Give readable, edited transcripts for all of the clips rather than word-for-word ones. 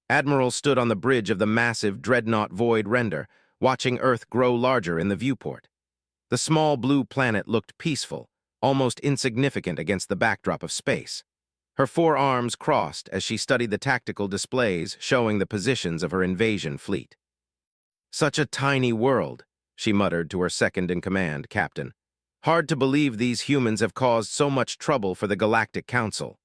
Admiral stood on the bridge of the massive dreadnought Void Render, watching Earth grow larger in the viewport. The small blue planet looked peaceful, almost insignificant against the backdrop of space. Her forearms crossed as she studied the tactical displays showing the positions of her invasion fleet. "Such a tiny world," she muttered to her second-in-command, Captain. "Hard to believe these humans have caused so much trouble for the Galactic Council."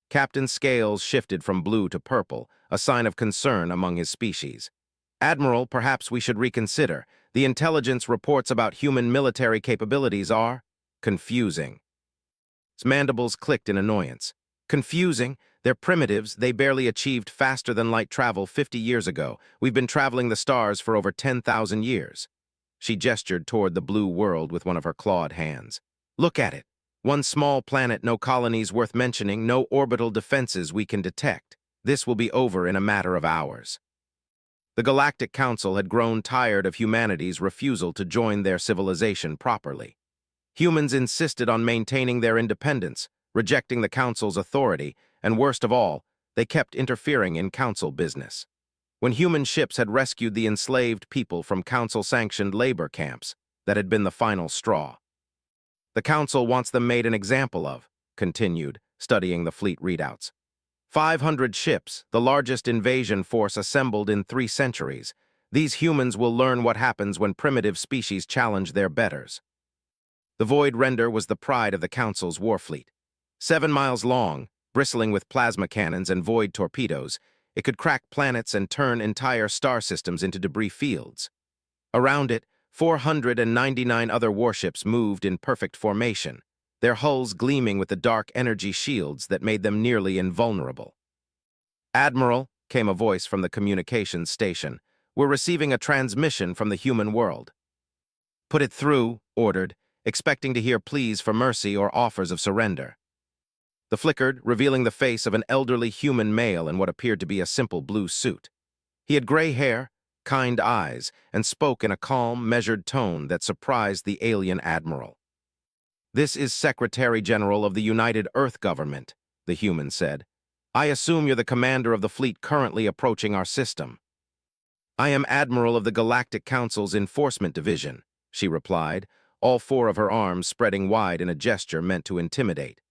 Captain Scales shifted from blue to purple, a sign of concern among his species. "Admiral, perhaps we should reconsider. The intelligence reports about human military capabilities are confusing." His mandibles clicked in annoyance. "Confusing? They're primitives. They barely achieved faster-than-light travel 50 years ago. We've been traveling the stars for over 10,000 years. She gestured toward the blue world with one of her clawed hands. "Look at it. One small planet, no colonies worth mentioning, no orbital defenses we can detect. This will be over in a matter of hours." The Galactic Council had grown tired of humanity's refusal to join their civilization properly. Humans insisted on maintaining their independence, rejecting the Council's authority, and worst of all, they kept interfering in Council business. When human ships had rescued the enslaved people from Council-sanctioned labor camps, that had been the final straw. "The Council wants them made an example of," continued, studying the fleet readouts. 500 ships, the largest invasion force assembled in 3 centuries. These humans will learn what happens when primitive species challenge their betters. The Void Render was the pride of the Council's warfleet. 7 miles long, bristling with plasma cannons and void torpedoes, it could crack planets and turn entire star systems into debris fields. Around it, 499 other warships moved in perfect formation, their hulls gleaming with the dark energy shields that made them nearly invulnerable. "Admiral," came a voice from the communications station, "we're receiving a transmission from the human world." "Put it through," ordered, expecting to hear pleas for mercy or offers of surrender. The flickered, revealing the face of an elderly human male in what appeared to be a simple blue suit. He had gray hair, kind eyes, and spoke in a calm, measured tone that surprised the alien admiral. "This is Secretary General of the United Earth Government," the human said. "I assume you're the commander of the fleet currently approaching our system." "I am Admiral of the Galactic Council's Enforcement Division," she replied, all 4 of her arms spreading wide in a gesture meant to intimidate.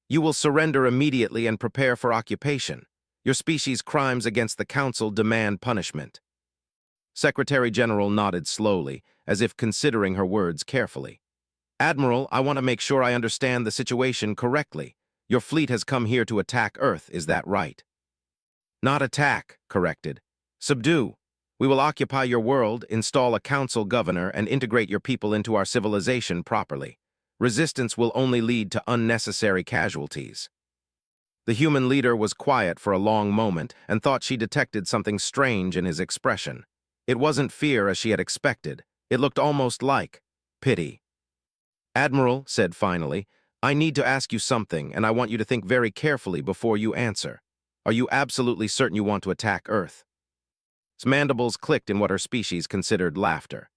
"You will surrender immediately and prepare for occupation. Your species' crimes against the Council demand punishment." Secretary General nodded slowly, as if considering her words carefully. "Admiral, I want to make sure I understand the situation correctly. Your fleet has come here to attack Earth, is that right?" "Not attack," corrected. "Subdue. We will occupy your world, install a council governor, and integrate your people into our civilization properly. Resistance will only lead to unnecessary casualties." The human leader was quiet for a long moment and thought she detected something strange in his expression. It wasn't fear as she had expected. It looked almost like pity. "Admiral," said finally, "I need to ask you something, and I want you to think very carefully before you answer. Are you absolutely certain you want to attack Earth?" His mandibles clicked in what her species considered laughter.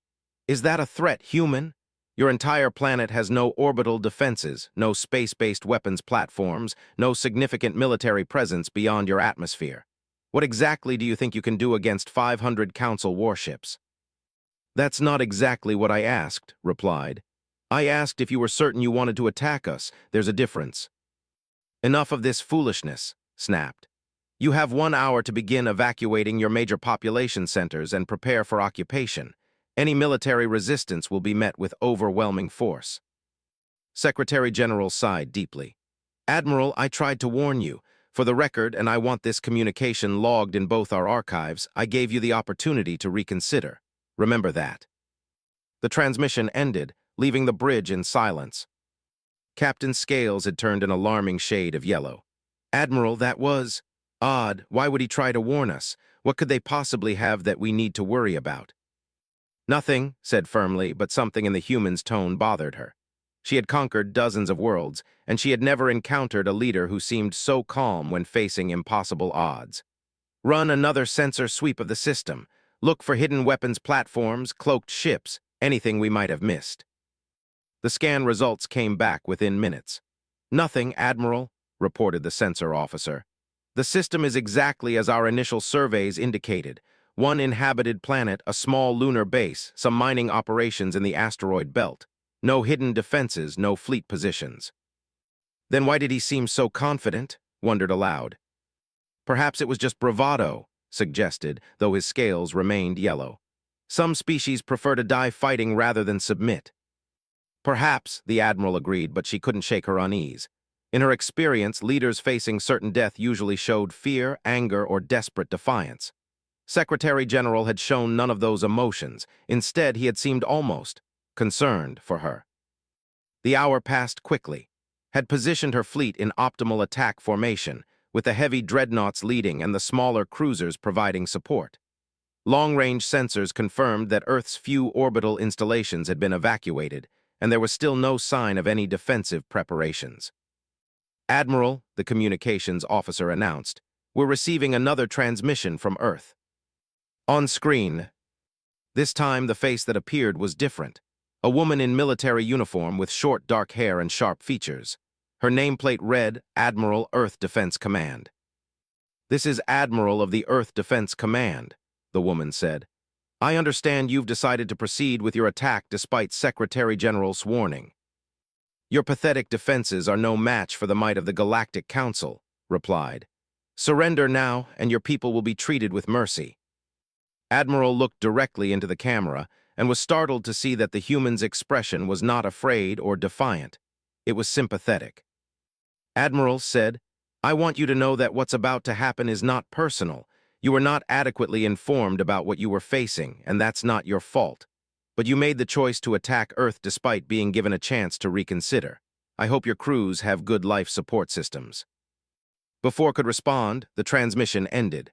"Is that a threat, human? Your entire planet has no orbital defenses, no space-based weapons platforms, no significant military presence beyond your atmosphere. What exactly do you think you can do against 500 Council warships?" "That's not exactly what I asked," replied. "I asked if you were certain you wanted to attack us. There's a difference." "Enough of this foolishness," snapped. "You have 1 hour to begin evacuating your major population centers and prepare for occupation. Any military resistance will be met with overwhelming force." Secretary General sighed deeply. "Admiral, I tried to warn you. For the record, and I want this communication logged in both our archives, I gave you the opportunity to reconsider. Remember that." The transmission ended, leaving the bridge in silence. Captain Scales had turned an alarming shade of yellow. "Admiral, that was odd. Why would he try to warn us? What could they possibly have that we need to worry about?" "Nothing," said firmly, but something in the human's tone bothered her. She had conquered dozens of worlds, and she had never encountered a leader who seemed so calm when facing impossible odds. "Run another sensor sweep of the system. Look for hidden weapons platforms, cloaked ships, anything we might have missed." The scan results came back within minutes. "Nothing, Admiral," reported the sensor officer. The system is exactly as our initial surveys indicated. One inhabited planet, a small lunar base, some mining operations in the asteroid belt. No hidden defenses, no fleet positions. Then why did he seem so confident? Wondered aloud. Perhaps it was just bravado, suggested, though his scales remained yellow. Some species prefer to die fighting rather than submit. Perhaps, the Admiral agreed, but she couldn't shake her unease. In her experience, leaders facing certain death usually showed fear, anger, or desperate defiance. Secretary General had shown none of those emotions. Instead, he had seemed almost concerned for her. The hour passed quickly. Had positioned her fleet in optimal attack formation, with the heavy dreadnoughts leading and the smaller cruisers providing support. Long-range sensors confirmed that Earth's few orbital installations had been evacuated, and there was still no sign of any defensive preparations. Admiral, the communications officer announced, we're receiving another transmission from Earth. On screen. This time, the face that appeared was different. A woman in military uniform with short dark hair and sharp features. Her nameplate read, Admiral, Earth Defense Command. This is Admiral of the Earth Defense Command, the woman said. I understand you've decided to proceed with your attack despite Secretary General's warning. Your pathetic defenses are no match for the might of the Galactic Council, replied. Surrender now, and your people will be treated with mercy. Admiral looked directly into the camera and was startled to see that the human's expression was not afraid or defiant. It was sympathetic. Admiral said, I want you to know that what's about to happen is not personal. You were not adequately informed about what you were facing, and that's not your fault. But you made the choice to attack Earth despite being given a chance to reconsider. I hope your crews have good life support systems. Before could respond, the transmission ended.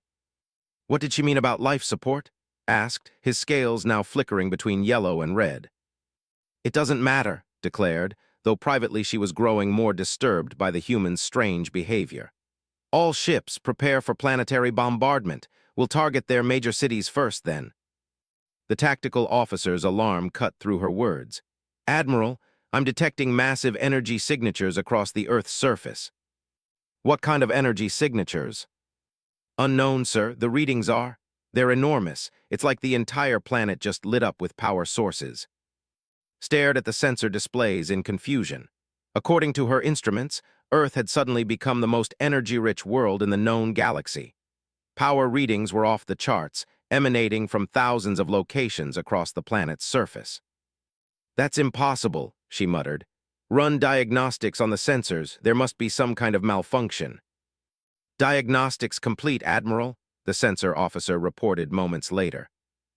What did she mean about life support? Asked, his scales now flickering between yellow and red. It doesn't matter, declared, though privately she was growing more disturbed by the human's strange behavior. All ships prepare for planetary bombardment. We'll target their major cities first, then. The tactical officer's alarm cut through her words. Admiral, I'm detecting massive energy signatures across the Earth's surface. What kind of energy signatures? Unknown, sir. The readings are. They're enormous. It's like the entire planet just lit up with power sources. Stared at the sensor displays in confusion. According to her instruments, Earth had suddenly become the most energy-rich world in the known galaxy. Power readings were off the charts, emanating from thousands of locations across the planet's surface. That's impossible, she muttered. Run diagnostics on the sensors. There must be some kind of malfunction. Diagnostics complete, Admiral, the sensor officer reported moments later.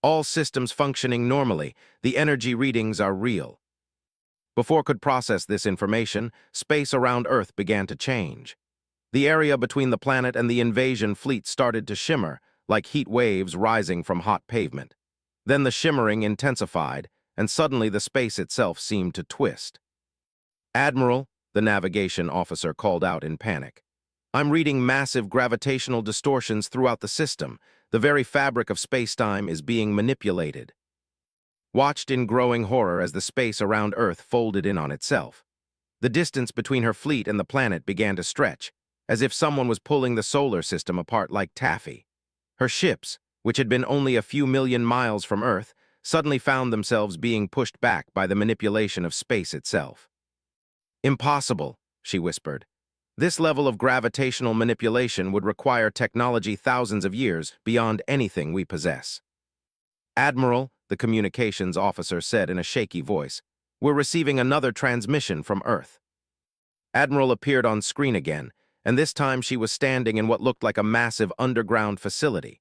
All systems functioning normally. The energy readings are real. Before could process this information, space around Earth began to change. The area between the planet and the invasion fleet started to shimmer, like heat waves rising from hot pavement. Then the shimmering intensified, and suddenly the space itself seemed to twist. Admiral, the navigation officer called out in panic. I'm reading massive gravitational distortions throughout the system. The very fabric of space-time is being manipulated. Watched in growing horror as the space around Earth folded in on itself. The distance between her fleet and the planet began to stretch, as if someone was pulling the solar system apart like taffy. Her ships, which had been only a few million miles from Earth, suddenly found themselves being pushed back by the manipulation of space itself. Impossible, she whispered. This level of gravitational manipulation would require technology thousands of years beyond anything we possess. Admiral, the communications officer said in a shaky voice, we're receiving another transmission from Earth. Admiral appeared on screen again, and this time she was standing in what looked like a massive underground facility.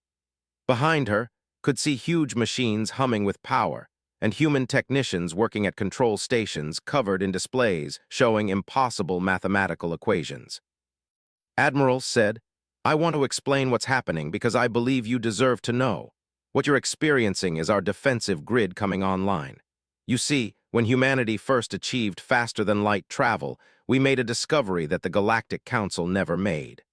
Behind her, could see huge machines humming with power, and human technicians working at control stations covered in displays showing impossible mathematical equations. Admiral said, I want to explain what's happening because I believe you deserve to know. What you're experiencing is our defensive grid coming online. You see, when humanity first achieved faster-than-light travel, we made a discovery that the Galactic Council never made.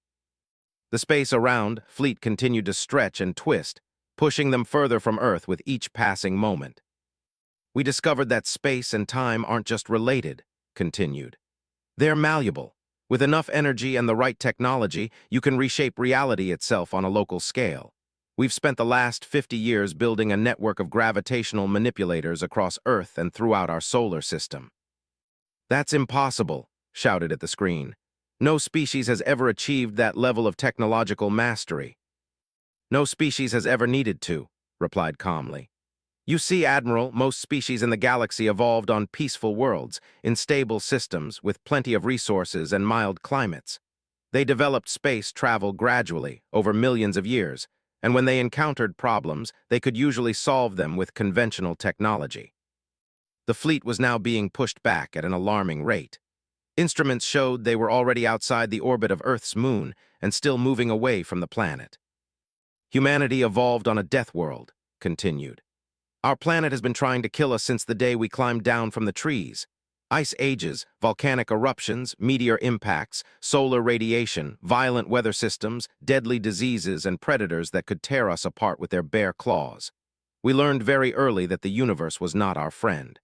The space around, fleet continued to stretch and twist, pushing them further from Earth with each passing moment. We discovered that space and time aren't just related, continued. They're malleable. With enough energy and the right technology, you can reshape reality itself on a local scale. We've spent the last 50 years building a network of gravitational manipulators across Earth and throughout our solar system. That's impossible, shouted at the screen. No species has ever achieved that level of technological mastery. No species has ever needed to, replied calmly. You see, Admiral, most species in the galaxy evolved on peaceful worlds, in stable systems, with plenty of resources and mild climates. They developed space travel gradually, over millions of years, and when they encountered problems, they could usually solve them with conventional technology. The fleet was now being pushed back at an alarming rate. Instruments showed they were already outside the orbit of Earth's moon and still moving away from the planet. Humanity evolved on a death world, continued. Our planet has been trying to kill us since the day we climbed down from the trees. Ice ages, volcanic eruptions, meteor impacts, solar radiation, violent weather systems, deadly diseases, and predators that could tear us apart with their bare claws. We learned very early that the universe was not our friend.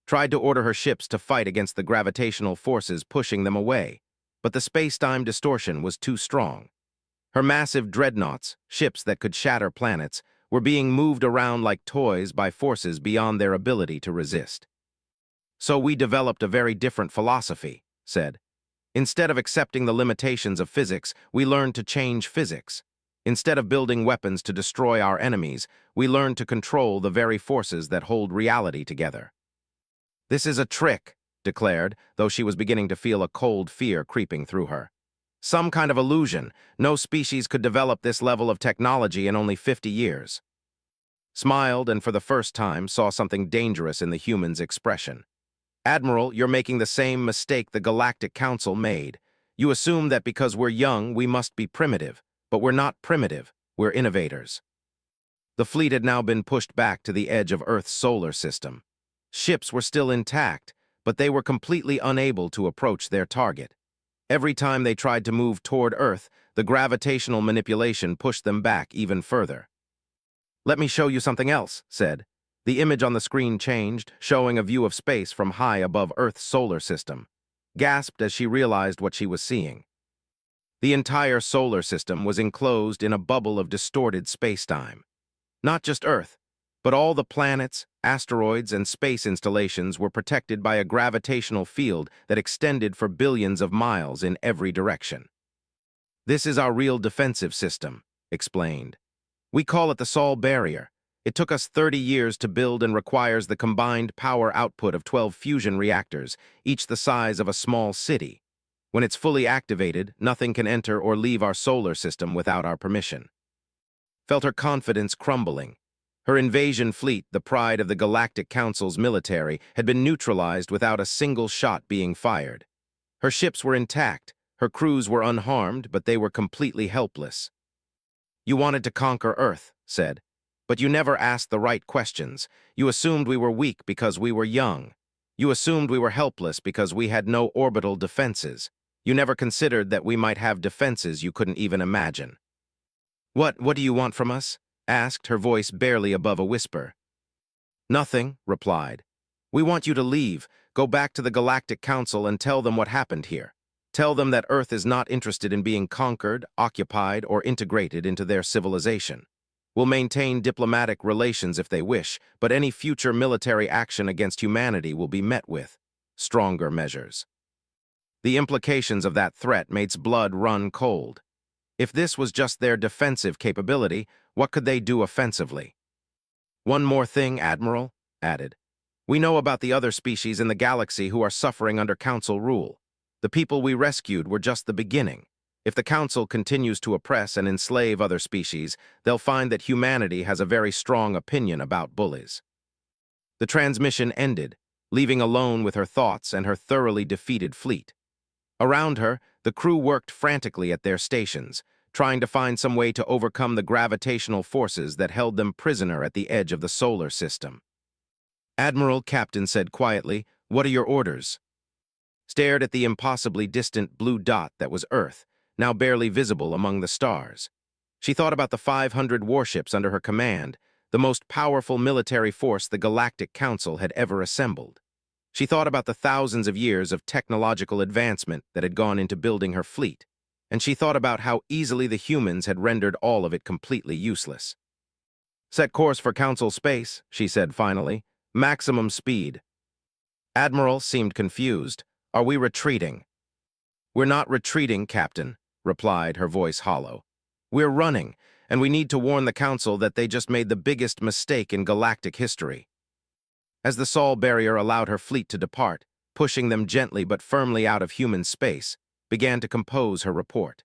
Tried to order her ships to fight against the gravitational forces pushing them away, but the space-time distortion was too strong. Her massive dreadnoughts, ships that could shatter planets, were being moved around like toys by forces beyond their ability to resist. So we developed a very different philosophy, said. Instead of accepting the limitations of physics, we learned to change physics. Instead of building weapons to destroy our enemies, we learned to control the very forces that hold reality together. This is a trick, declared, though she was beginning to feel a cold fear creeping through her. Some kind of illusion. No species could develop this level of technology in only 50 years. Smiled and for the first time saw something dangerous in the human's expression. Admiral, you're making the same mistake the Galactic Council made. You assume that because we're young, we must be primitive. But we're not primitive. We're innovators. The fleet had now been pushed back to the edge of Earth's solar system. Ships were still intact, but they were completely unable to approach their target. Every time they tried to move toward Earth, the gravitational manipulation pushed them back even further. Let me show you something else, said. The image on the screen changed, showing a view of space from high above Earth's solar system. Gasped as she realized what she was seeing. The entire solar system was enclosed in a bubble of distorted space-time. Not just Earth, but all the planets, asteroids, and space installations were protected by a gravitational field that extended for billions of miles in every direction. This is our real defensive system, explained. We call it the Sol barrier. It took us 30 years to build and requires the combined power output of 12 fusion reactors, each the size of a small city. When it's fully activated, nothing can enter or leave our solar system without our permission. Felt her confidence crumbling. Her invasion fleet, the pride of the Galactic Council's military, had been neutralized without a single shot being fired. Her ships were intact, her crews were unharmed, but they were completely helpless. You wanted to conquer Earth, said. But you never asked the right questions. You assumed we were weak because we were young. You assumed we were helpless because we had no orbital defenses. You never considered that we might have defenses you couldn't even imagine. What do you want from us? Asked, her voice barely above a whisper. Nothing, replied. We want you to leave, go back to the Galactic Council and tell them what happened here. Tell them that Earth is not interested in being conquered, occupied, or integrated into their civilization. We'll maintain diplomatic relations if they wish, but any future military action against humanity will be met with stronger measures. The implications of that threat made blood run cold. If this was just their defensive capability, what could they do offensively? One more thing, Admiral, added. We know about the other species in the galaxy who are suffering under Council rule. The people we rescued were just the beginning. If the Council continues to oppress and enslave other species, they'll find that humanity has a very strong opinion about bullies. The transmission ended, leaving alone with her thoughts and her thoroughly defeated fleet. Around her, the crew worked frantically at their stations, trying to find some way to overcome the gravitational forces that held them prisoner at the edge of the solar system. Admiral, Captain said quietly, "What are your orders?" Stared at the impossibly distant blue dot that was Earth, now barely visible among the stars. She thought about the 500 warships under her command, the most powerful military force the Galactic Council had ever assembled. She thought about the thousands of years of technological advancement that had gone into building her fleet, and she thought about how easily the humans had rendered all of it completely useless. "Set course for Council space," she said finally. "Maximum speed." Admiral seemed confused. "Are we retreating?" "We're not retreating, Captain," replied, her voice hollow. "We're running, and we need to warn the Council that they just made the biggest mistake in galactic history." As the Sol barrier allowed her fleet to depart, pushing them gently but firmly out of human space, began to compose her report.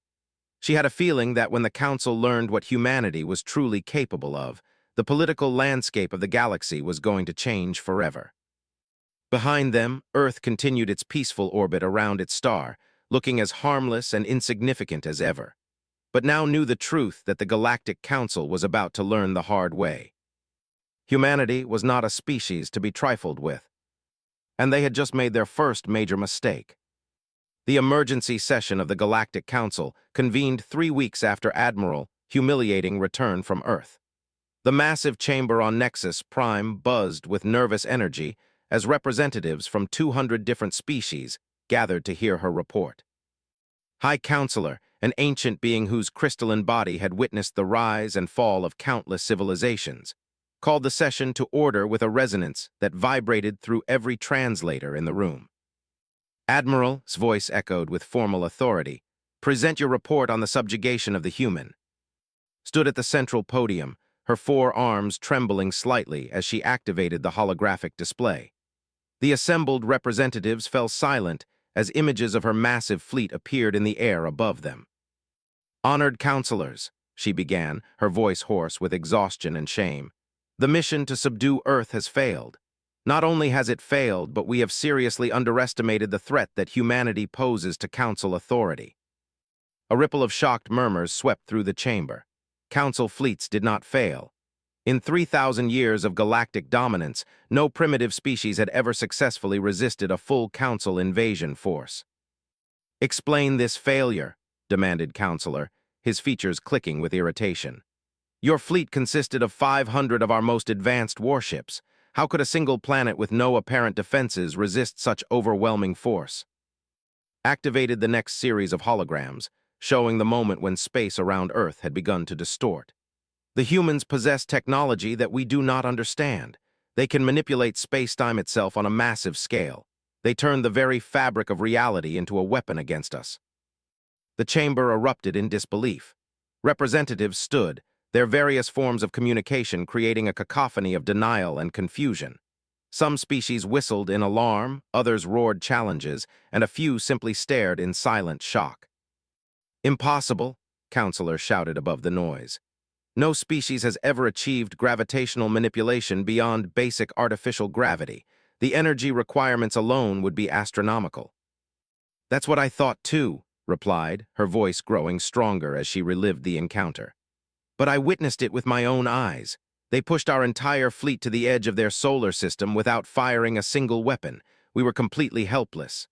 She had a feeling that when the Council learned what humanity was truly capable of, the political landscape of the galaxy was going to change forever. Behind them, Earth continued its peaceful orbit around its star, looking as harmless and insignificant as ever, but now knew the truth that the Galactic Council was about to learn the hard way. Humanity was not a species to be trifled with, and they had just made their first major mistake. The emergency session of the Galactic Council convened 3 weeks after Admiral humiliating return from Earth. The massive chamber on Nexus Prime buzzed with nervous energy as representatives from 200 different species gathered to hear her report. High Counselor, an ancient being whose crystalline body had witnessed the rise and fall of countless civilizations, called the session to order with a resonance that vibrated through every translator in the room. "Admiral's voice echoed with formal authority. Present your report on the subjugation of the human." Stood at the central podium, her 4 arms trembling slightly as she activated the holographic display. The assembled representatives fell silent as images of her massive fleet appeared in the air above them. "Honored counselors," she began, her voice hoarse with exhaustion and shame, "the mission to subdue Earth has failed. Not only has it failed, but we have seriously underestimated the threat that humanity poses to Council authority." A ripple of shocked murmurs swept through the chamber. Council fleets did not fail. In 3,000 years of galactic dominance, no primitive species had ever successfully resisted a full Council invasion force. "Explain this failure," demanded Counselor, his features clicking with irritation. "Your fleet consisted of 500 of our most advanced warships. How could a single planet with no apparent defenses resist such overwhelming force?" Activated the next series of holograms, showing the moment when space around Earth had begun to distort. "The humans possess technology that we do not understand. They can manipulate space-time itself on a massive scale. They turn the very fabric of reality into a weapon against us." The chamber erupted in disbelief. Representatives stood, their various forms of communication creating a cacophony of denial and confusion. Some species whistled in alarm, others roared challenges, and a few simply stared in silent shock. "Impossible," Counselor shouted above the noise. "No species has ever achieved gravitational manipulation beyond basic artificial gravity. The energy requirements alone would be astronomical." "That's what I thought too," replied, her voice growing stronger as she relived the encounter. "But I witnessed it with my own eyes. They pushed our entire fleet to the edge of their solar system without firing a single weapon. We were completely helpless."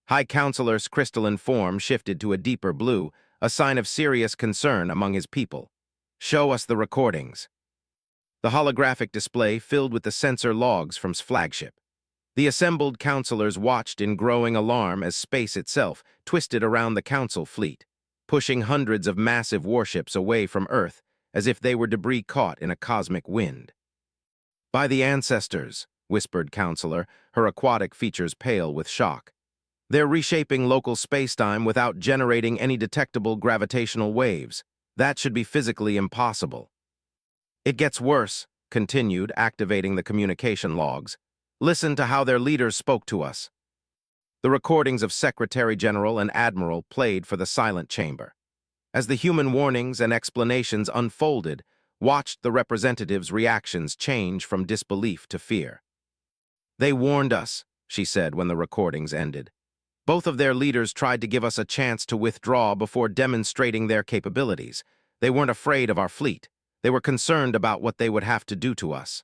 High Counselor's crystalline form shifted to a deeper blue, a sign of serious concern among his people. "Show us the recordings." The holographic display filled with the sensor logs from his flagship. The assembled counselors watched in growing alarm as space itself twisted around the Council fleet, pushing hundreds of massive warships away from Earth as if they were debris caught in a cosmic wind. "By the ancestors," whispered Counselor, her aquatic features pale with shock. "They're reshaping local spacetime without generating any detectable gravitational waves. That should be physically impossible." "It gets worse," continued, activating the communication logs. "Listen to how their leaders spoke to us." The recordings of Secretary General and Admiral played for the silent chamber. As the human warnings and explanations unfolded, watched the representatives' reactions change from disbelief to fear. "They warned us," she said when the recordings ended. "Both of their leaders tried to give us a chance to withdraw before demonstrating their capabilities. They weren't afraid of our fleet. They were concerned about what they would have to do to us."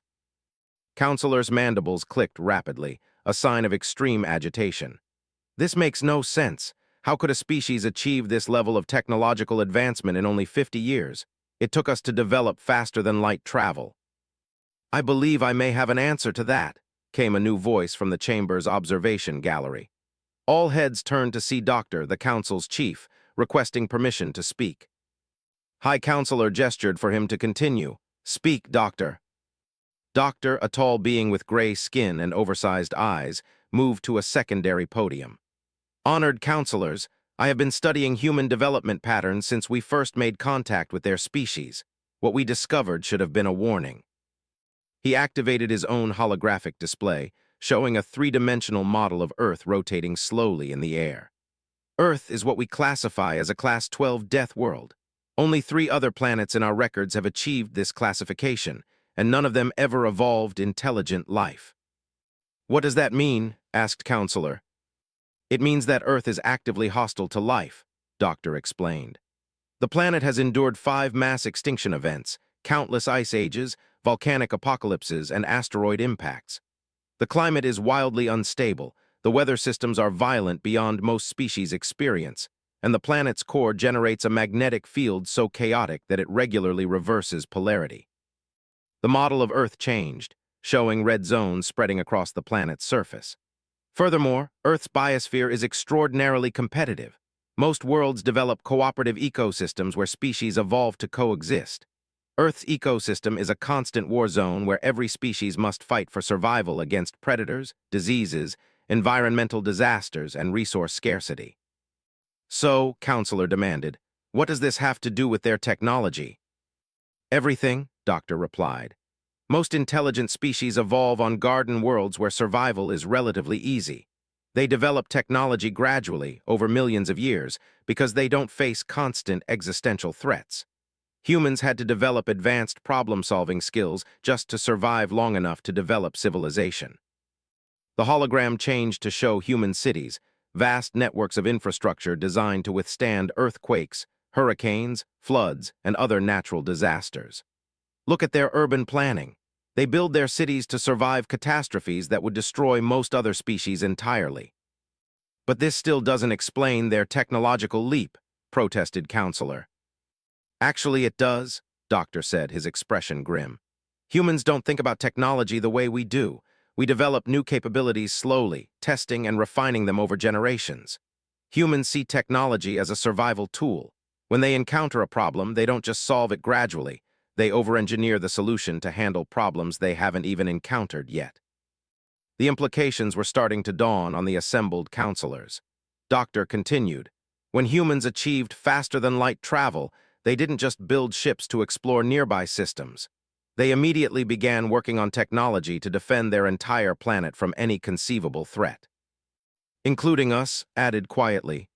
Counselor's mandibles clicked rapidly, a sign of extreme agitation. "This makes no sense. How could a species achieve this level of technological advancement in only 50 years? It took us to develop faster-than-light travel." "I believe I may have an answer to that," came a new voice from the chamber's observation gallery. All heads turned to see Doctor, the council's chief, requesting permission to speak. High Counselor gestured for him to continue. "Speak, Doctor." Doctor, a tall being with gray skin and oversized eyes, moved to a secondary podium. "Honored counselors, I have been studying human development patterns since we first made contact with their species. What we discovered should have been a warning." He activated his own holographic display, showing a three-dimensional model of Earth rotating slowly in the air. Earth is what we classify as a Class 12 death world. Only 3 other planets in our records have achieved this classification, and none of them ever evolved intelligent life. "What does that mean?" asked Counselor. "It means that Earth is actively hostile to life," Doctor explained. "The planet has endured 5 mass extinction events, countless ice ages, volcanic apocalypses, and asteroid impacts. The climate is wildly unstable, the weather systems are violent beyond most species' experience, and the planet's core generates a magnetic field so chaotic that it regularly reverses polarity." The model of Earth changed, showing red zones spreading across the planet's surface. Furthermore, Earth's biosphere is extraordinarily competitive. Most worlds develop cooperative ecosystems where species evolve to coexist. Earth's ecosystem is a constant war zone where every species must fight for survival against predators, diseases, environmental disasters, and resource scarcity. "So," Counselor demanded, "what does this have to do with their technology?" "Everything," Doctor replied. "Most intelligent species evolve on garden worlds where survival is relatively easy. They develop technology gradually, over millions of years, because they don't face constant existential threats. Humans had to develop advanced problem-solving skills just to survive long enough to develop civilization." The hologram changed to show human cities, vast networks of infrastructure designed to withstand earthquakes, hurricanes, floods, and other natural disasters. "Look at their urban planning. They build their cities to survive catastrophes that would destroy most other species entirely." "But this still doesn't explain their technological leap," protested Counselor. "Actually, it does," Doctor said, his expression grim. "Humans don't think about technology the way we do. We develop new capabilities slowly, testing and refining them over generations. Humans see technology as a survival tool. When they encounter a problem, they don't just solve it gradually. They over-engineer the solution to handle problems they haven't even encountered yet." The implications were starting to dawn on the assembled counselors. Doctor continued, "When humans achieved faster-than-light travel, they didn't just build ships to explore nearby systems. They immediately began working on technology to defend their entire planet from any conceivable threat." "Including us," added quietly.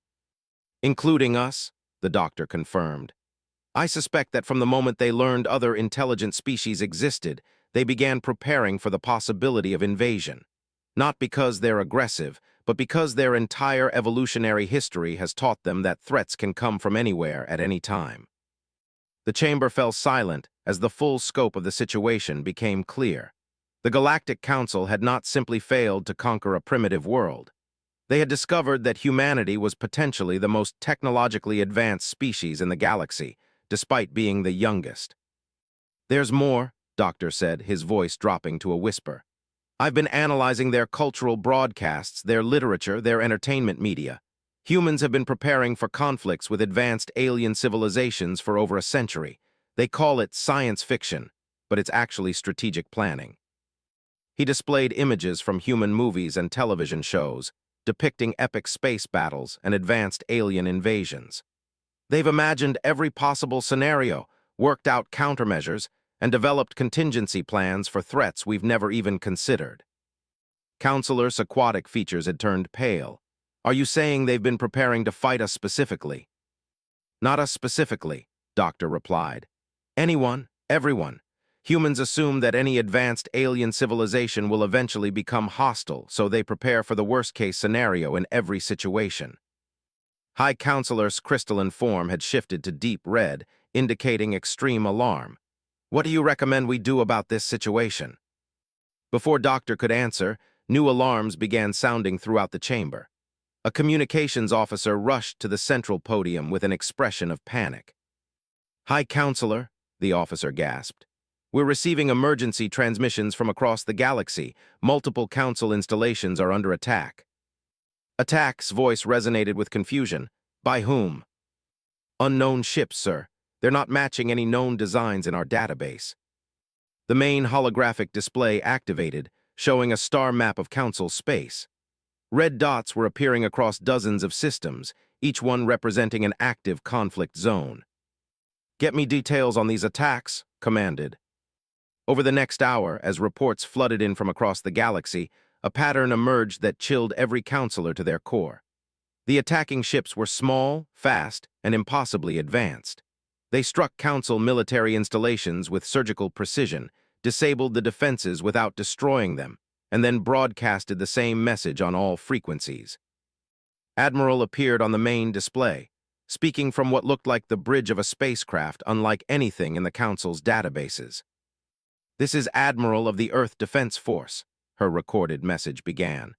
"Including us," the doctor confirmed. "I suspect that from the moment they learned other intelligent species existed, they began preparing for the possibility of invasion. Not because they're aggressive, but because their entire evolutionary history has taught them that threats can come from anywhere at any time." The chamber fell silent as the full scope of the situation became clear. The Galactic Council had not simply failed to conquer a primitive world. They had discovered that humanity was potentially the most technologically advanced species in the galaxy, despite being the youngest. "There's more," Doctor said, his voice dropping to a whisper. "I've been analyzing their cultural broadcasts, their literature, their entertainment media. Humans have been preparing for conflicts with advanced alien civilizations for over a century. They call it science fiction, but it's actually strategic planning." He displayed images from human movies and television shows, depicting epic space battles and advanced alien invasions. "They've imagined every possible scenario, worked out countermeasures, and developed contingency plans for threats we've never even considered." Counselor's aquatic features had turned pale. "Are you saying they've been preparing to fight us specifically?" "Not us specifically," Doctor replied. "Anyone, everyone. Humans assume that any advanced alien civilization will eventually become hostile, so they prepare for the worst-case scenario in every situation." High Counselor's crystalline form had shifted to deep red, indicating extreme alarm. "What do you recommend we do about this situation?" Before Doctor could answer, new alarms began sounding throughout the chamber. A communications officer rushed to the central podium with an expression of panic. "High Counselor," the officer gasped. We're receiving emergency transmissions from across the galaxy. Multiple Council installations are under attack. Attack's voice resonated with confusion. By whom? Unknown ships, sir. They're not matching any known designs in our database. The main holographic display activated, showing a star map of Council space. Red dots were appearing across dozens of systems, each one representing an active conflict zone. Get me details on these attacks, commanded. Over the next hour, as reports flooded in from across the galaxy, a pattern emerged that chilled every counselor to their core. The attacking ships were small, fast, and impossibly advanced. They struck Council military installations with surgical precision, disabled the defenses without destroying them, and then broadcasted the same message on all frequencies. Admiral appeared on the main display, speaking from what looked like the bridge of a spacecraft unlike anything in the Council's databases. "This is Admiral of the Earth Defense Force," her recorded message began.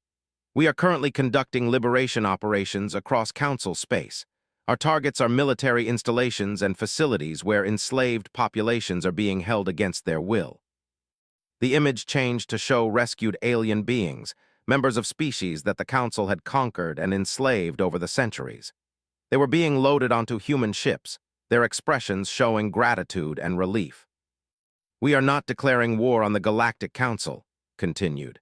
"We are currently conducting liberation operations across Council space. Our targets are military installations and facilities where enslaved populations are being held against their will." The image changed to show rescued alien beings, members of species that the Council had conquered and enslaved over the centuries. They were being loaded onto human ships, their expressions showing gratitude and relief. "We are not declaring war on the Galactic Council," continued.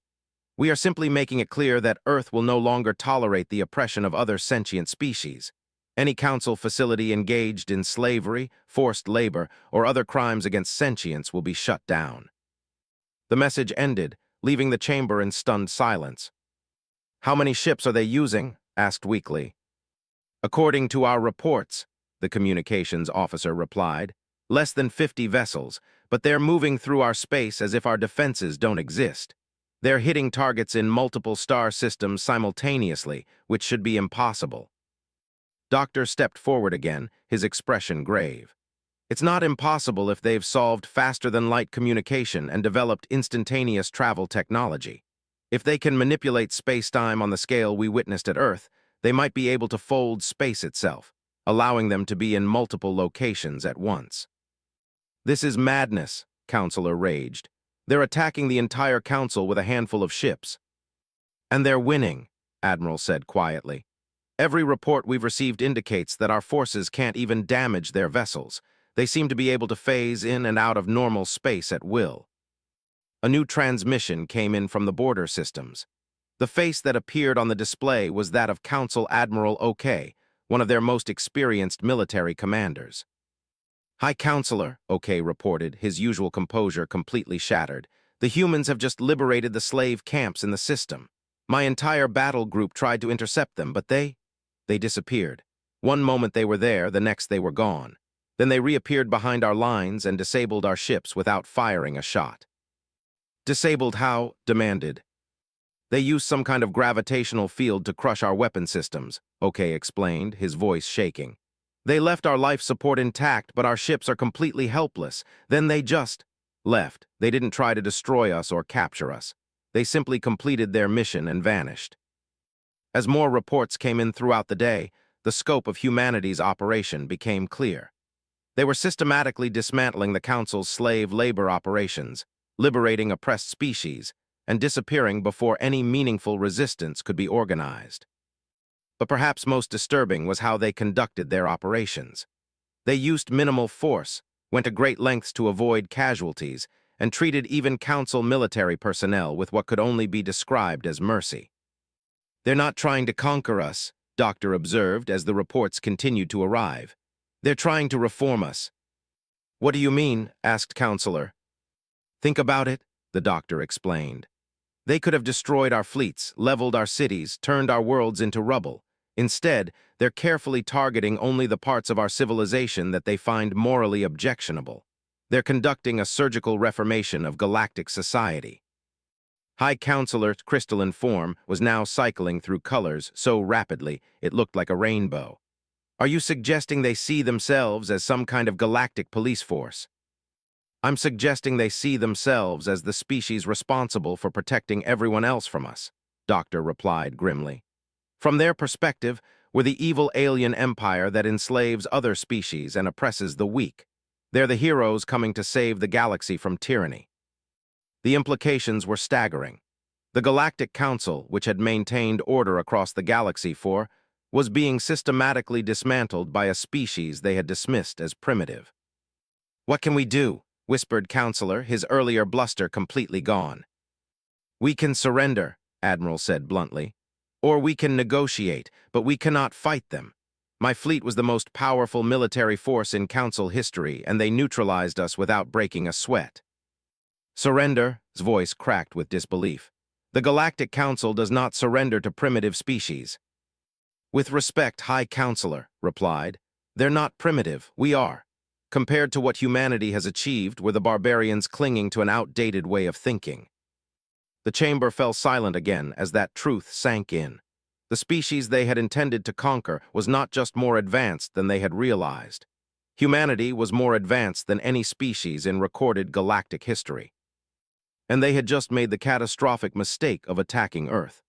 "We are simply making it clear that Earth will no longer tolerate the oppression of other sentient species. Any Council facility engaged in slavery, forced labor, or other crimes against sentience will be shut down." The message ended, leaving the chamber in stunned silence. "How many ships are they using?" asked Weekly. "According to our reports," the communications officer replied, "less than 50 vessels, but they're moving through our space as if our defenses don't exist. They're hitting targets in multiple star systems simultaneously, which should be impossible." Doctor stepped forward again, his expression grave. "It's not impossible if they've solved faster-than-light communication and developed instantaneous travel technology. If they can manipulate space-time on the scale we witnessed at Earth, they might be able to fold space itself, allowing them to be in multiple locations at once." "This is madness," Counselor raged. "They're attacking the entire Council with a handful of ships." "And they're winning," Admiral said quietly. "Every report we've received indicates that our forces can't even damage their vessels. They seem to be able to phase in and out of normal space at will." A new transmission came in from the border systems. The face that appeared on the display was that of Council Admiral OK, one of their most experienced military commanders. "High Counselor," OK reported, his usual composure completely shattered. "The humans have just liberated the slave camps in the system. My entire battle group tried to intercept them, but they disappeared. One moment they were there, the next they were gone. Then they reappeared behind our lines and disabled our ships without firing a shot." "Disabled how?" demanded. "They used some kind of gravitational field to crush our weapon systems," OK explained, his voice shaking. "They left our life support intact, but our ships are completely helpless. Then they just left. They didn't try to destroy us or capture us. They simply completed their mission and vanished." As more reports came in throughout the day, the scope of humanity's operation became clear. They were systematically dismantling the Council's slave labor operations, liberating oppressed species, and disappearing before any meaningful resistance could be organized. But perhaps most disturbing was how they conducted their operations. They used minimal force, went to great lengths to avoid casualties, and treated even Council military personnel with what could only be described as mercy. "They're not trying to conquer us," Doctor observed as the reports continued to arrive. "They're trying to reform us." "What do you mean?" asked Counselor. "Think about it," the Doctor explained. "They could have destroyed our fleets, leveled our cities, turned our worlds into rubble. Instead, they're carefully targeting only the parts of our civilization that they find morally objectionable. They're conducting a surgical reformation of galactic society." High Counselor's crystalline form was now cycling through colors so rapidly it looked like a rainbow. "Are you suggesting they see themselves as some kind of galactic police force?" "I'm suggesting they see themselves as the species responsible for protecting everyone else from us," Doctor replied grimly. "From their perspective, we're the evil alien empire that enslaves other species and oppresses the weak. They're the heroes coming to save the galaxy from tyranny. The implications were staggering. The Galactic Council, which had maintained order across the galaxy was being systematically dismantled by a species they had dismissed as primitive. "What can we do?" whispered Counselor, his earlier bluster completely gone. "We can surrender," Admiral said bluntly. "Or we can negotiate, but we cannot fight them. My fleet was the most powerful military force in Council history, and they neutralized us without breaking a sweat." "Surrender?" His voice cracked with disbelief. "The Galactic Council does not surrender to primitive species." "With respect, High Counselor," replied, "they're not primitive, we are. Compared to what humanity has achieved, we're the barbarians clinging to an outdated way of thinking." The chamber fell silent again as that truth sank in. The species they had intended to conquer was not just more advanced than they had realized. Humanity was more advanced than any species in recorded galactic history. And they had just made the catastrophic mistake of attacking Earth.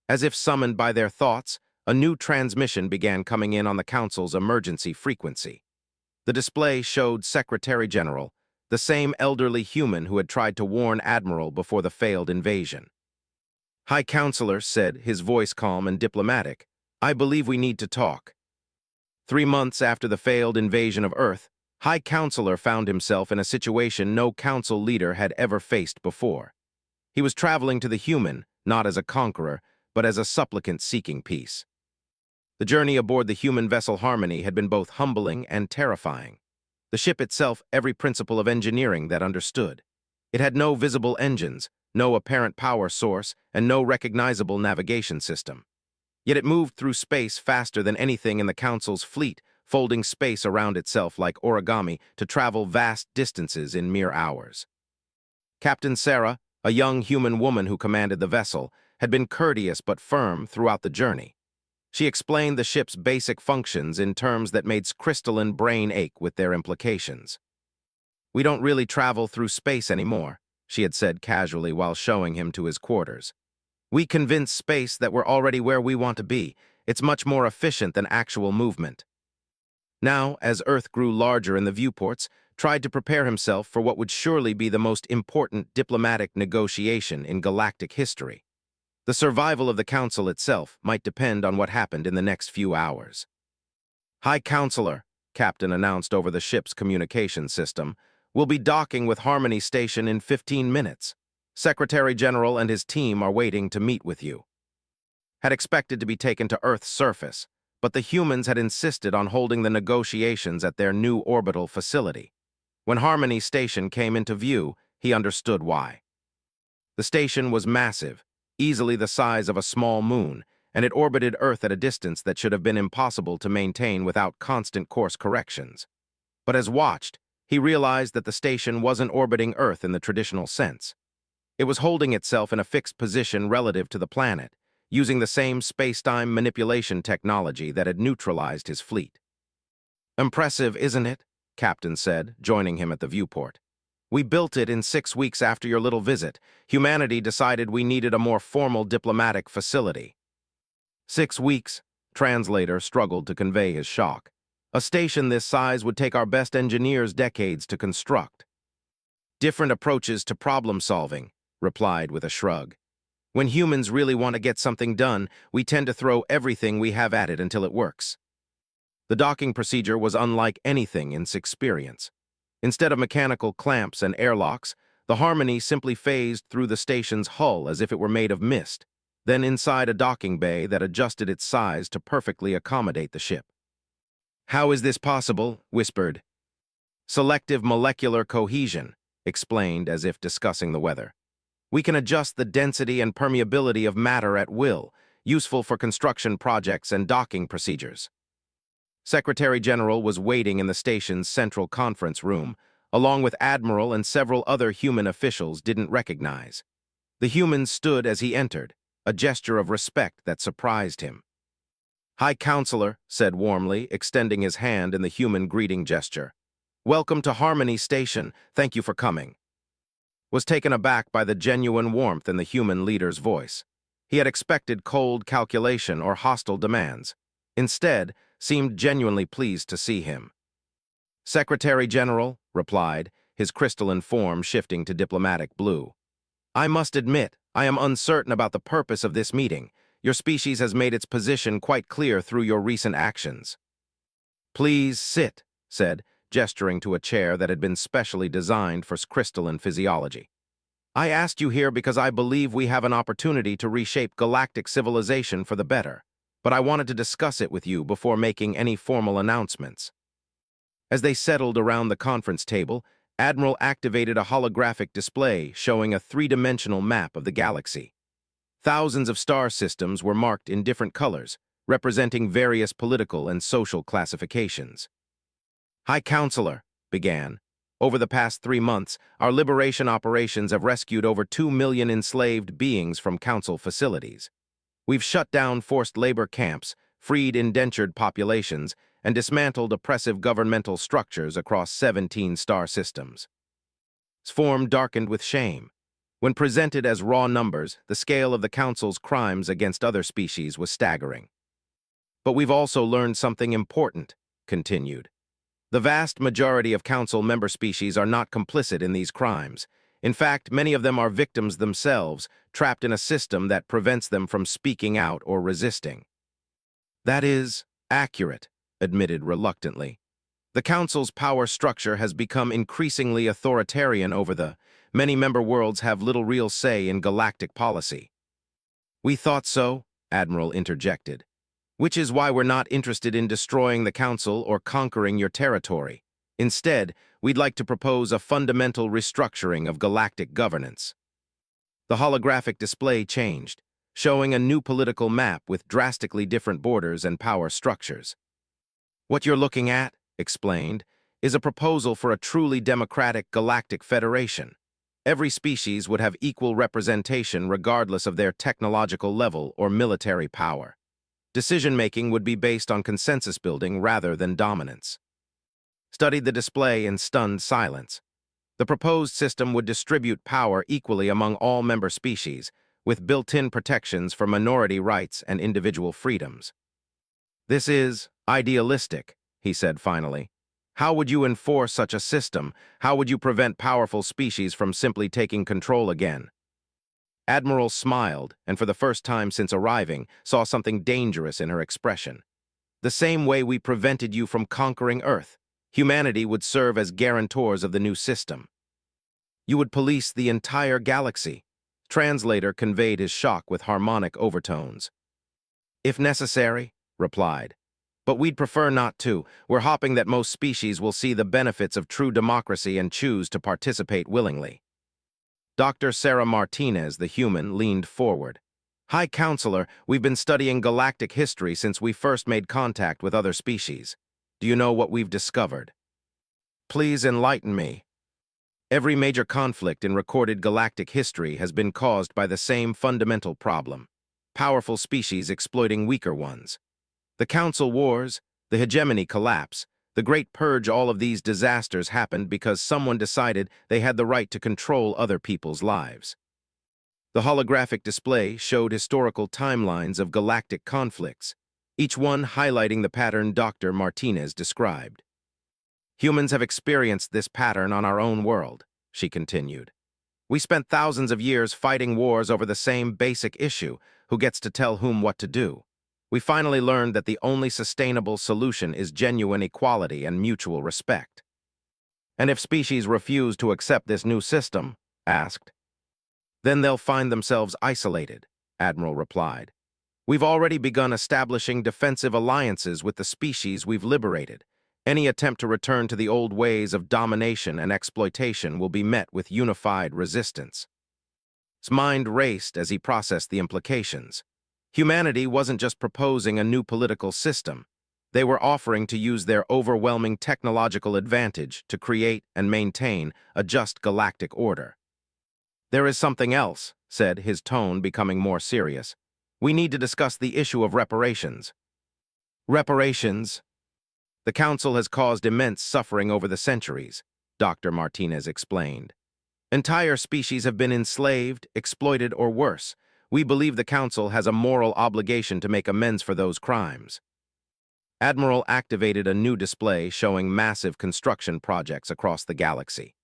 As if summoned by their thoughts, a new transmission began coming in on the Council's emergency frequency. The display showed Secretary General, the same elderly human who had tried to warn Admiral before the failed invasion. "High Counselor," said, his voice calm and diplomatic, "I believe we need to talk." 3 months after the failed invasion of Earth, High Counselor found himself in a situation no Council leader had ever faced before. He was traveling to the human, not as a conqueror, but as a supplicant seeking peace. The journey aboard the human vessel Harmony had been both humbling and terrifying. The ship itself, every principle of engineering that understood. It had no visible engines, no apparent power source, and no recognizable navigation system. Yet it moved through space faster than anything in the Council's fleet, folding space around itself like origami to travel vast distances in mere hours. Captain Sarah, a young human woman who commanded the vessel, had been courteous but firm throughout the journey. She explained the ship's basic functions in terms that made crystalline brain ache with their implications. "We don't really travel through space anymore," she had said casually while showing him to his quarters. "We convince space that we're already where we want to be. It's much more efficient than actual movement." Now, as Earth grew larger in the viewports, tried to prepare himself for what would surely be the most important diplomatic negotiation in galactic history. The survival of the Council itself might depend on what happened in the next few hours. "High Counselor," Captain announced over the ship's communication system, "will be docking with Harmony Station in 15 minutes. Secretary General and his team are waiting to meet with you." Had expected to be taken to Earth's surface, but the humans had insisted on holding the negotiations at their new orbital facility. When Harmony Station came into view, he understood why. The station was massive, easily the size of a small moon, and it orbited Earth at a distance that should have been impossible to maintain without constant course corrections. But as watched, he realized that the station wasn't orbiting Earth in the traditional sense. It was holding itself in a fixed position relative to the planet, using the same space-time manipulation technology that had neutralized his fleet. "Impressive, isn't it?" Captain said, joining him at the viewport. "We built it in 6 weeks after your little visit. Humanity decided we needed a more formal diplomatic facility." 6 weeks, translator struggled to convey his shock. "A station this size would take our best engineers decades to construct." "Different approaches to problem solving," replied with a shrug. "When humans really want to get something done, we tend to throw everything we have at it until it works." The docking procedure was unlike anything in experience. Instead of mechanical clamps and airlocks, the Harmony simply phased through the station's hull as if it were made of mist, then inside a docking bay that adjusted its size to perfectly accommodate the ship. "How is this possible?" whispered. "Selective molecular cohesion," explained as if discussing the weather. "We can adjust the density and permeability of matter at will, useful for construction projects and docking procedures." Secretary General was waiting in the station's central conference room, along with Admiral and several other human officials didn't recognize. The humans stood as he entered, a gesture of respect that surprised him. "High Counselor," said warmly, extending his hand in the human greeting gesture. "Welcome to Harmony Station. Thank you for coming." Was taken aback by the genuine warmth in the human leader's voice. He had expected cold calculation or hostile demands. Instead, seemed genuinely pleased to see him. Secretary General replied, his crystalline form shifting to diplomatic blue. I must admit, I am uncertain about the purpose of this meeting. Your species has made its position quite clear through your recent actions. Please sit, said, gesturing to a chair that had been specially designed for crystalline physiology. I asked you here because I believe we have an opportunity to reshape galactic civilization for the better, but I wanted to discuss it with you before making any formal announcements. As they settled around the conference table, Admiral activated a holographic display showing a three-dimensional map of the galaxy. Thousands of star systems were marked in different colors, representing various political and social classifications. High Counselor, began. Over the past 3 months, our liberation operations have rescued over 2 million enslaved beings from Council facilities. We've shut down forced labor camps, freed indentured populations, and dismantled oppressive governmental structures across 17 star systems. Sform darkened with shame. When presented as raw numbers, the scale of the Council's crimes against other species was staggering. But we've also learned something important, continued. The vast majority of Council member species are not complicit in these crimes. In fact, many of them are victims themselves, trapped in a system that prevents them from speaking out or resisting. That is accurate, admitted reluctantly. The Council's power structure has become increasingly authoritarian over the many member worlds have little real say in galactic policy. We thought so, Admiral interjected. Which is why we're not interested in destroying the Council or conquering your territory. Instead, we'd like to propose a fundamental restructuring of galactic governance. The holographic display changed, showing a new political map with drastically different borders and power structures. What you're looking at, explained, is a proposal for a truly democratic galactic federation. Every species would have equal representation regardless of their technological level or military power. Decision-making would be based on consensus building rather than dominance. Studied the display in stunned silence. The proposed system would distribute power equally among all member species, with built-in protections for minority rights and individual freedoms. This is idealistic, he said finally. How would you enforce such a system? How would you prevent powerful species from simply taking control again? Admiral smiled, and for the first time since arriving, saw something dangerous in her expression. The same way we prevented you from conquering Earth, humanity would serve as guarantors of the new system. You would police the entire galaxy. Translator conveyed his shock with harmonic overtones. If necessary, replied. But we'd prefer not to. We're hoping that most species will see the benefits of true democracy and choose to participate willingly. Dr. Sarah Martinez, the human, leaned forward. High Counselor, we've been studying galactic history since we first made contact with other species. Do you know what we've discovered? Please enlighten me. Every major conflict in recorded galactic history has been caused by the same fundamental problem: powerful species exploiting weaker ones. The Council Wars, the hegemony collapse, the Great Purge, all of these disasters happened because someone decided they had the right to control other people's lives. The holographic display showed historical timelines of galactic conflicts, each one highlighting the pattern Dr. Martinez described. Humans have experienced this pattern on our own world, she continued. We spent thousands of years fighting wars over the same basic issue: who gets to tell whom what to do. We finally learned that the only sustainable solution is genuine equality and mutual respect. And if species refuse to accept this new system, asked, then they'll find themselves isolated, Admiral replied. We've already begun establishing defensive alliances with the species we've liberated. Any attempt to return to the old ways of domination and exploitation will be met with unified resistance. His mind raced as he processed the implications. Humanity wasn't just proposing a new political system. They were offering to use their overwhelming technological advantage to create and maintain a just galactic order. There is something else, said, his tone becoming more serious. We need to discuss the issue of reparations. Reparations? The Council has caused immense suffering over the centuries, Dr. Martinez explained. Entire species have been enslaved, exploited, or worse. We believe the Council has a moral obligation to make amends for those crimes. Admiral activated a new display showing massive construction projects across the galaxy.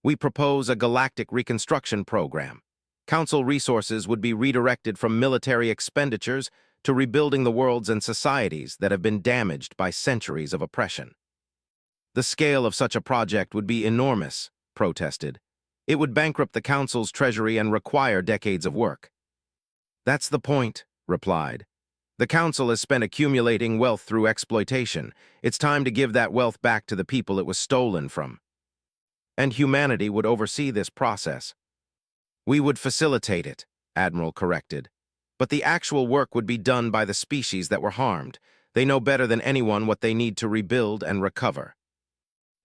We propose a galactic reconstruction program. Council resources would be redirected from military expenditures to rebuilding the worlds and societies that have been damaged by centuries of oppression. The scale of such a project would be enormous, protested. It would bankrupt the Council's treasury and require decades of work. That's the point, replied. The Council has spent accumulating wealth through exploitation. It's time to give that wealth back to the people it was stolen from. And humanity would oversee this process. We would facilitate it, Admiral corrected. But the actual work would be done by the species that were harmed. They know better than anyone what they need to rebuild and recover.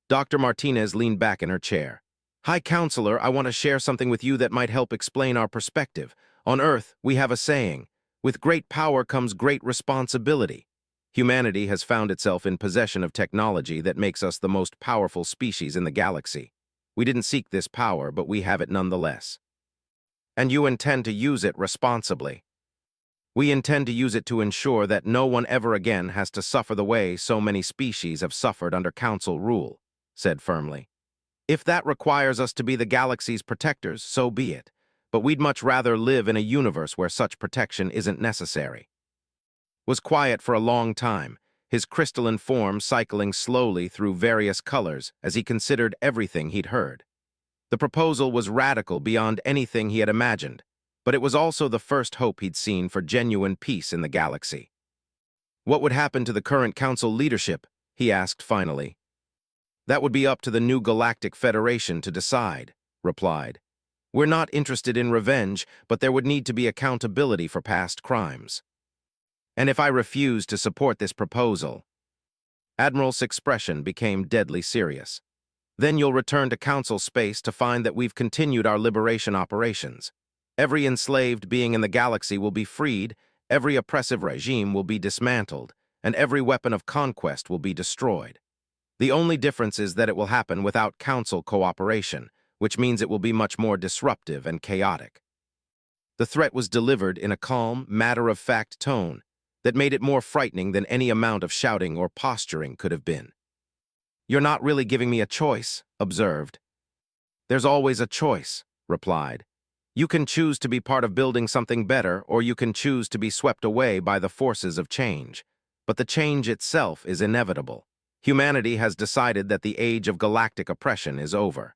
Dr. Martinez leaned back in her chair. High Counselor, I want to share something with you that might help explain our perspective. On Earth, we have a saying, with great power comes great responsibility. Humanity has found itself in possession of technology that makes us the most powerful species in the galaxy. We didn't seek this power, but we have it nonetheless. And you intend to use it responsibly. We intend to use it to ensure that no one ever again has to suffer the way so many species have suffered under Council rule, said firmly. If that requires us to be the galaxy's protectors, so be it. But we'd much rather live in a universe where such protection isn't necessary. Was quiet for a long time, his crystalline form cycling slowly through various colors as he considered everything he'd heard. The proposal was radical beyond anything he had imagined, but it was also the first hope he'd seen for genuine peace in the galaxy. What would happen to the current Council leadership? He asked finally. That would be up to the new Galactic Federation to decide, replied. We're not interested in revenge, but there would need to be accountability for past crimes. And if I refuse to support this proposal? Admiral's expression became deadly serious. Then you'll return to Council space to find that we've continued our liberation operations. Every enslaved being in the galaxy will be freed, every oppressive regime will be dismantled, and every weapon of conquest will be destroyed. The only difference is that it will happen without Council cooperation, which means it will be much more disruptive and chaotic. The threat was delivered in a calm, matter-of-fact tone that made it more frightening than any amount of shouting or posturing could have been. You're not really giving me a choice, observed. There's always a choice, replied. You can choose to be part of building something better, or you can choose to be swept away by the forces of change. But the change itself is inevitable. Humanity has decided that the age of galactic oppression is over.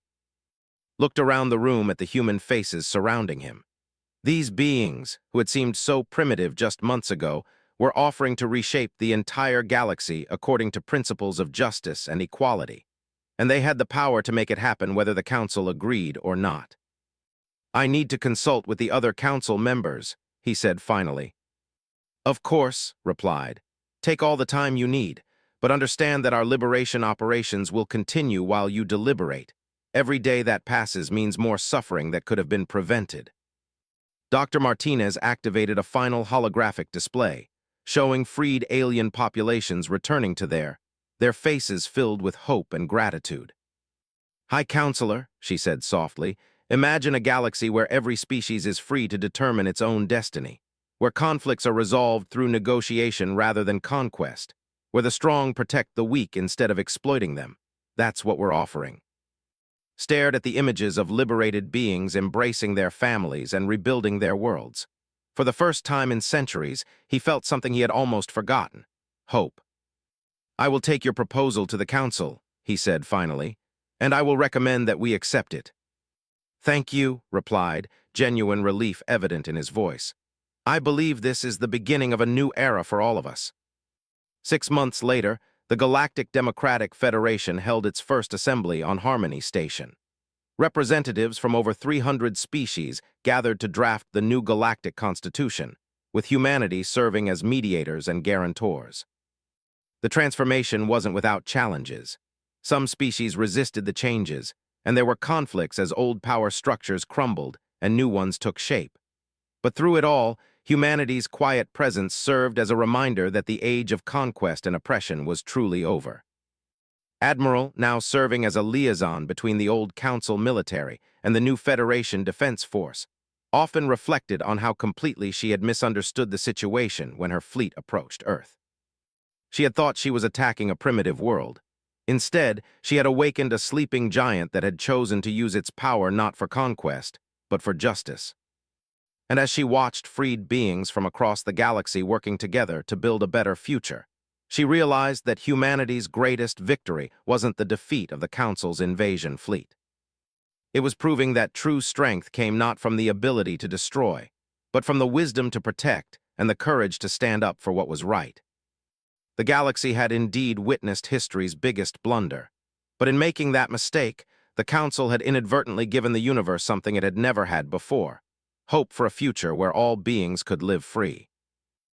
Looked around the room at the human faces surrounding him. These beings, who had seemed so primitive just months ago, were offering to reshape the entire galaxy according to principles of justice and equality. And they had the power to make it happen whether the Council agreed or not. I need to consult with the other Council members, he said finally. Of course, replied. Take all the time you need. But understand that our liberation operations will continue while you deliberate. Every day that passes means more suffering that could have been prevented. Dr. Martinez activated a final holographic display, showing freed alien populations returning to their faces filled with hope and gratitude. High Counselor, she said softly, imagine a galaxy where every species is free to determine its own destiny, where conflicts are resolved through negotiation rather than conquest, where the strong protect the weak instead of exploiting them. That's what we're offering. Stared at the images of liberated beings embracing their families and rebuilding their worlds. For the first time in centuries, he felt something he had almost forgotten: hope. I will take your proposal to the Council, he said finally, and I will recommend that we accept it. Thank you, replied, genuine relief evident in his voice. I believe this is the beginning of a new era for all of us. 6 months later, the Galactic Democratic Federation held its first assembly on Harmony Station. Representatives from over 300 species gathered to draft the new galactic constitution, with humanity serving as mediators and guarantors. The transformation wasn't without challenges. Some species resisted the changes, and there were conflicts as old power structures crumbled and new ones took shape. But through it all, humanity's quiet presence served as a reminder that the age of conquest and oppression was truly over. Admiral, now serving as a liaison between the old Council military and the new Federation Defense Force, often reflected on how completely she had misunderstood the situation when her fleet approached Earth. She had thought she was attacking a primitive world. Instead, she had awakened a sleeping giant that had chosen to use its power not for conquest, but for justice. And as she watched freed beings from across the galaxy working together to build a better future, she realized that humanity's greatest victory wasn't the defeat of the Council's invasion fleet. It was proving that true strength came not from the ability to destroy, but from the wisdom to protect and the courage to stand up for what was right. The galaxy had indeed witnessed history's biggest blunder, but in making that mistake, the Council had inadvertently given the universe something it had never had before: hope for a future where all beings could live free.